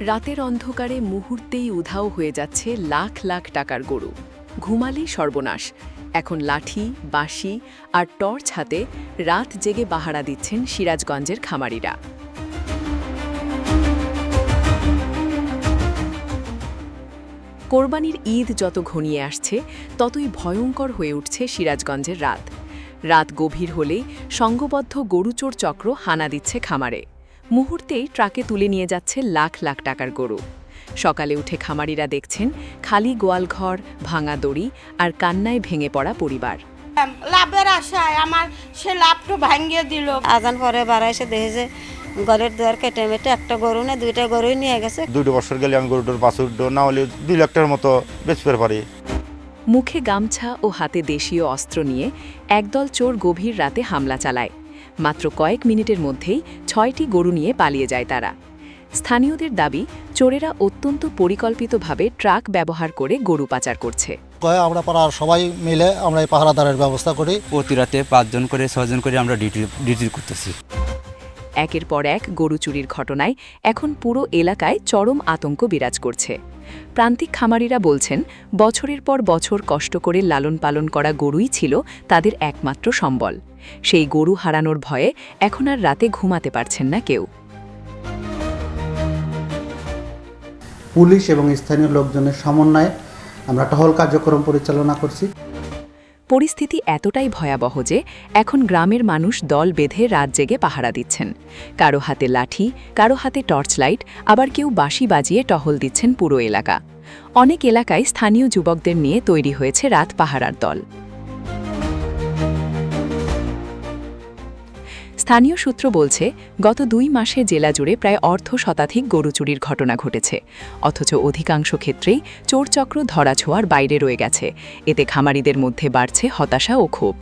রাতের অন্ধকারে মুহূর্তেই উধাও হয়ে যাচ্ছে লাখ লাখ টাকার গরু। ঘুমালেই সর্বনাশ। এখন লাঠি, বাঁশি আর টর্চ হাতে রাত জেগে পাহারা দিচ্ছেন সিরাজগঞ্জের খামারিরা। কোরবানির ঈদ যত ঘনিয়ে আসছে ততই ভয়ঙ্কর হয়ে উঠছে সিরাজগঞ্জের রাত। রাত গভীর হলেই সংঘবদ্ধ গরুচোর চক্র হানা দিচ্ছে খামারে। মুহূর্তেই ট্রাকে তুলে নিয়ে যাচ্ছে লাখ লাখ টাকার গরু। সকালে উঠে খামারিরা দেখছেন খালি গোয়ালঘর, ভাঙা দড়ি আর কান্নায় ভেঙে পড়া পরিবার। লাভের আশায় আমার সে লাভটা ভাঙিয়ে দিল। আজান পরে বাড়া এসে দেখেছে ঘরের দুয়ার কেটে মেটে একটা গরু না দুইটা গরুই নিয়ে গেছে। 2 বছর গেলে আমি গরুটার বাছুর না হলে 2 লাখ টাকার মতো বেচতে পারি। মুখে গামছা ও হাতে দেশীয় অস্ত্র নিয়ে একদল চোর গভীর রাতে হামলা চালায়। মাত্র কয়েক মিনিটের মধ্যেই 6টি গরু নিয়ে পালিয়ে যায় তারা। স্থানীয়দের দাবি, চোরেরা অত্যন্ত পরিকল্পিতভাবে ট্রাক ব্যবহার করে গরু পাচার করছে। আমরা পাড়ার সবাই মিলে আমরা এই পাহারাদারের ব্যবস্থা করি। প্রতি রাতে 5 জন করে 6 জন করে আমরা ডিউটি করতেছি। একের পর এক গরু চুরির ঘটনায় এখন পুরো এলাকায় চরম আতঙ্ক বিরাজ করছে। প্রান্তিক খামারিরা বলছেন, বছরের পর বছর কষ্ট করে লালন পালন করা গরুই ছিল তাদের একমাত্র সম্বল। সেই গরু হারানোর ভয়ে এখন আর রাতে ঘুমাতে পারছেন না কেউ। পুলিশ এবং স্থানীয় লোকজনের সমন্বয়ে আমরা টহল কার্যক্রম পরিচালনা করছি। পরিস্থিতি এতটাই ভয়াবহ যে এখন গ্রামের মানুষ দল বেঁধে রাত জেগে পাহারা দিচ্ছেন। কারো হাতে লাঠি, কারো হাতে টর্চ লাইট, আবার কেউ বাঁশি বাজিয়ে টহল দিচ্ছেন পুরো এলাকা। অনেক এলাকায় স্থানীয় যুবকদের নিয়ে তৈরি হয়েছে রাত পাহারার দল। স্থানীয় সূত্র বলছে, গত 2 মাসে জেলা জুড়ে প্রায় অর্ধশতাধিক গরু চুরির ঘটনা ঘটেছে। অথচ অধিকাংশ ক্ষেত্রেই চোরচক্র ধরাছোঁয়ার বাইরে রয়ে গেছে। এতে খামারিদের মধ্যে বাড়ছে হতাশা ও ক্ষোভ।